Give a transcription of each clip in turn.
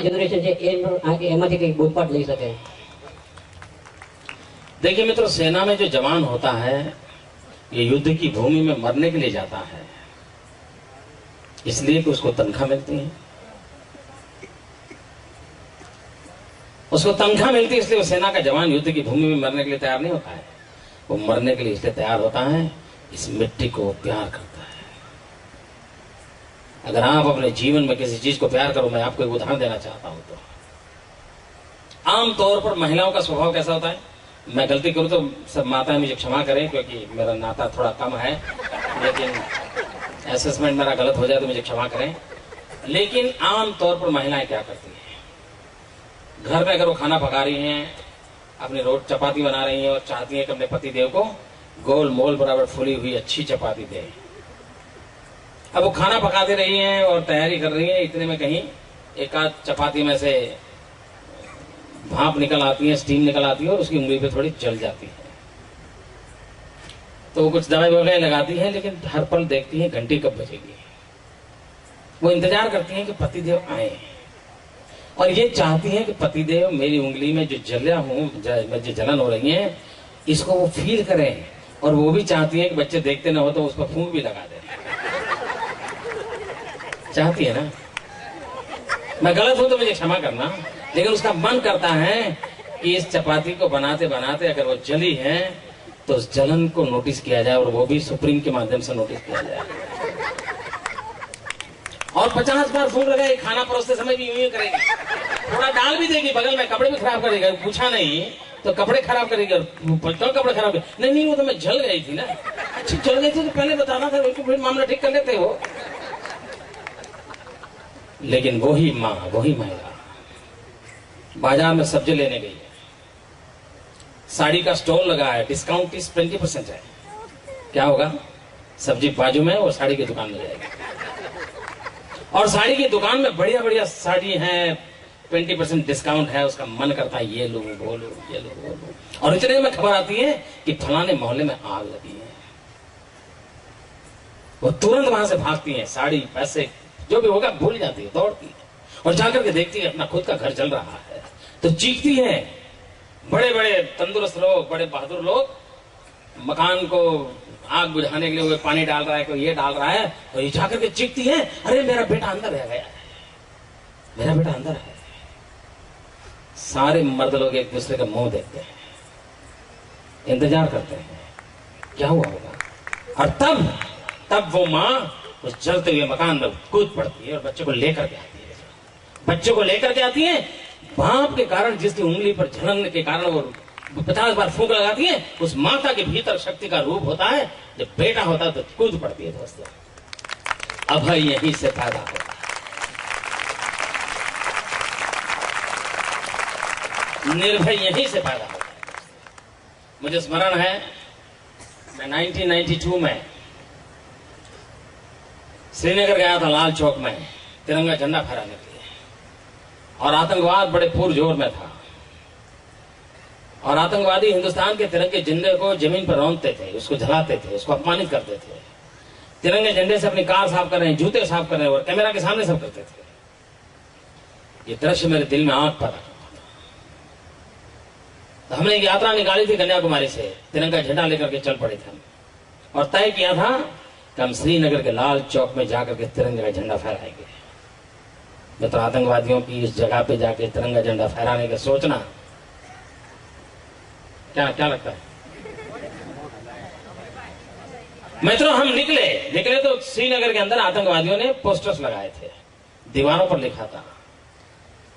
Generation से एमाथी कई बोधपाठ ले सके। देखिए मित्रों, सेना में जो जवान होता है ये युद्ध की भूमि में मरने के लिए जाता है, इसलिए कि उसको तनख्वाह मिलती है। उसको तनख्वाह मिलती है इसलिए वो सेना का जवान युद्ध की भूमि में मरने के लिए तैयार नहीं होता है। वो मरने के लिए इसलिए तैयार होता है, इस मिट्टी को प्यार करता है। अगर आप अपने जीवन में किसी चीज को प्यार करो, मैं आपको एक उदाहरण देना चाहता हूं। तो आमतौर पर महिलाओं का स्वभाव कैसा होता है, मैं गलती करूं तो सब माताएं मुझे क्षमा करें, क्योंकि मेरा नाता थोड़ा कम है, लेकिन असेसमेंट मेरा गलत हो जाए तो मुझे क्षमा करें। लेकिन आमतौर पर महिलाएं क्या करती हैं, घर में अगर वो खाना पका रही हैं, अपनी रोटी चपाती बना रही हैं और चाहती हैं कि अपने पति देव को गोल मोल बराबर फुली हुई अच्छी चपाती दे। अब वो खाना पका दे रही हैं और तैयारी कर रही हैं, इतने में कहीं एक आध चपाती में से भाप निकल आती है, स्टीम निकल आती है और उसकी उंगली पे थोड़ी जल जाती है। तो वो कुछ दवाई वगैरह लगाती है, लेकिन हर पल देखती है घंटी कब बजेगी। वो इंतजार करती है कि पतिदेव आए और ये चाहती है कि पतिदेव मेरी उंगली में जो जला हूं, जो जलन हो रही है, इसको वो फील करें। और वो भी चाहती है कि बच्चे देखते ना हो तो उस पर फूंक भी लगा दे। चाहती है ना? मैं गलत हूं तो मुझे क्षमा करना, लेकिन उसका मन करता है कि इस चपाती को बनाते बनाते अगर वो जली है तो उस जलन को नोटिस किया जाए, और वो भी सुप्रीम के माध्यम से नोटिस किया जाए। और 50 बार फूंक लगाए, खाना परोसते समय भी यूं ही करेगी, थोड़ा डाल भी देगी बगल में, कपड़े भी खराब करेगी। पूछा नहीं तो कपड़े खराब करेगी। और क्यों कपड़े खराब? नहीं वो तो मैं जल गई थी ना। अच्छा जल गई थी तो पहले बताना था, फिर मामला ठीक कर लेते हो। लेकिन वही माँ, वही महिला बाजार में सब्जी लेने गई है, साड़ी का स्टॉल लगा है, डिस्काउंट 20% है। क्या होगा, सब्जी बाजू में और साड़ी की दुकान में जाएगी, और साड़ी की दुकान में बढ़िया बढ़िया साड़ी है, 20% डिस्काउंट है। उसका मन करता है ये लो वो लो, ये लो वो लो। और इतने में खबर आती है कि फलाने मोहल्ले में आग लगी है। वो तुरंत वहां से भागती है, साड़ी पैसे जो भी होगा भूल जाती है, दौड़ती है और जाकर के देखती है अपना खुद का घर जल रहा है, तो चीखती है। बड़े बड़े तंदुरुस्त लोग, बड़े बहादुर लोग मकान को आग बुझाने के लिए वो पानी डाल रहा है, कोई ये डाल रहा है, और ये जाकर के चीखती है, अरे मेरा बेटा अंदर रह गया है, मेरा बेटा अंदर है। सारे मर्द लोग एक दूसरे का मुंह देखते हैं, इंतजार करते हैं क्या हुआ होगा। और तब वो माँ उस जलते हुए मकान में कूद पड़ती है और बच्चे को लेकर के आती है। बच्चे को लेकर के आती है, भाप के कारण, जिसकी उंगली पर जलन के कारण वो 50 बार फूंक लगाती है, उस माता के भीतर शक्ति का रूप होता है। जब बेटा होता है तो कूद पड़ती है। दोस्तों, अभय यहीं से पैदा होता है, निर्भय यहीं से पैदा होता है। मुझे स्मरण है, मैं 1992 में श्रीनगर गया था, लाल चौक में तिरंगा झंडा फहराने के लिए, और आतंकवाद बड़े पुरजोर में था, और आतंकवादी हिंदुस्तान के तिरंगे झंडे को जमीन पर रौंदते थे, उसको जलाते थे, उसको अपमानित करते थे। तिरंगे झंडे से अपनी कार साफ कर रहे हैं, जूते साफ कर रहे हैं, और कैमरा के सामने सब करते थे। ये दृश्य मेरे दिल में आग पर तो हमने एक यात्रा निकाली थी कन्याकुमारी से, तिरंगा झंडा लेकर के चल पड़े थे हम, और तय किया था कि हम श्रीनगर के लाल चौक में जाकर के तिरंगे का झंडा फहराएंगे। मित्र, आतंकवादियों की इस जगह पे जाके तिरंगा झंडा फहराने का सोचना क्या लगता है? मित्रों, हम निकले तो श्रीनगर के अंदर आतंकवादियों ने पोस्टर्स लगाए थे, दीवारों पर लिखा था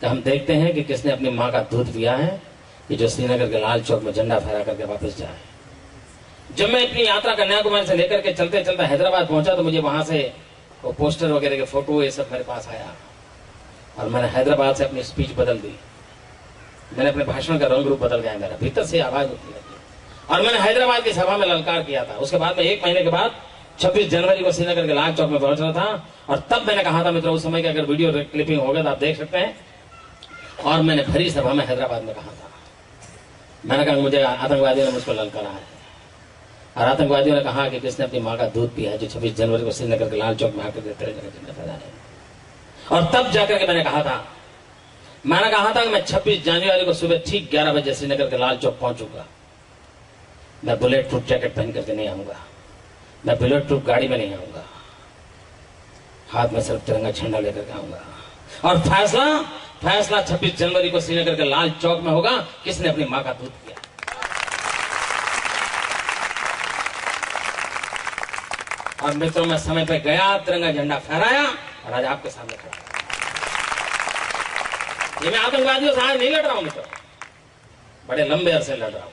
कि हम देखते हैं कि किसने अपनी मां का दूध पिया है, कि जो श्रीनगर के लाल चौक में झंडा फहरा करके वापस जाए। जब मैं अपनी यात्रा कन्याकुमारी से लेकर के चलते चलते हैदराबाद पहुंचा तो मुझे वहां से वो पोस्टर वगैरह के फोटो ये सब मेरे पास आया, और मैंने हैदराबाद से अपनी स्पीच बदल दी। मैंने अपने भाषण का रंग रूप बदल गया, मेरा भीतर से आवाज उठने लगी, और मैंने हैदराबाद की सभा में ललकार किया था। उसके बाद में 1 महीने के बाद 26 जनवरी को श्रीनगर के लाल चौक में पहुंच रहा था, और तब मैंने कहा था मित्रों, उस समय की अगर वीडियो क्लिपिंग होगा तो आप देख सकते हैं, और मैंने भरी सभा में हैदराबाद में कहा था, मैंने कहा मुझे आतंकवादियों ने मुझको ललकारा है, और आतंकवादियों ने कहा कि किसने अपनी मां का दूध पिया है, जो 26 जनवरी को श्रीनगर के लाल चौक में आकर के तिरंगा झंडा फहराया है। और तब जाकर के मैंने कहा था मैंने कहा था कि मैं 26 जनवरी को सुबह ठीक 11 बजे श्रीनगर के लाल चौक पहुंचूंगा। मैं बुलेट प्रूफ जैकेट पहन करके नहीं आऊंगा, मैं बुलेट प्रूफ गाड़ी में नहीं आऊंगा, हाथ में सिर्फ तिरंगा झंडा लेकर के आऊंगा। और फैसला 26 जनवरी को श्रीनगर के लाल चौक में होगा, किसने अपनी मां का दूध पिया। और मित्रों, मैं समय पे गया, तिरंगा झंडा फहराया और आज आपके सामने खड़ा। ये मैं आतंकवादियों से आज नहीं लड़ रहा हूं मित्रों, बड़े लंबे अरसे लड़ रहा हूं।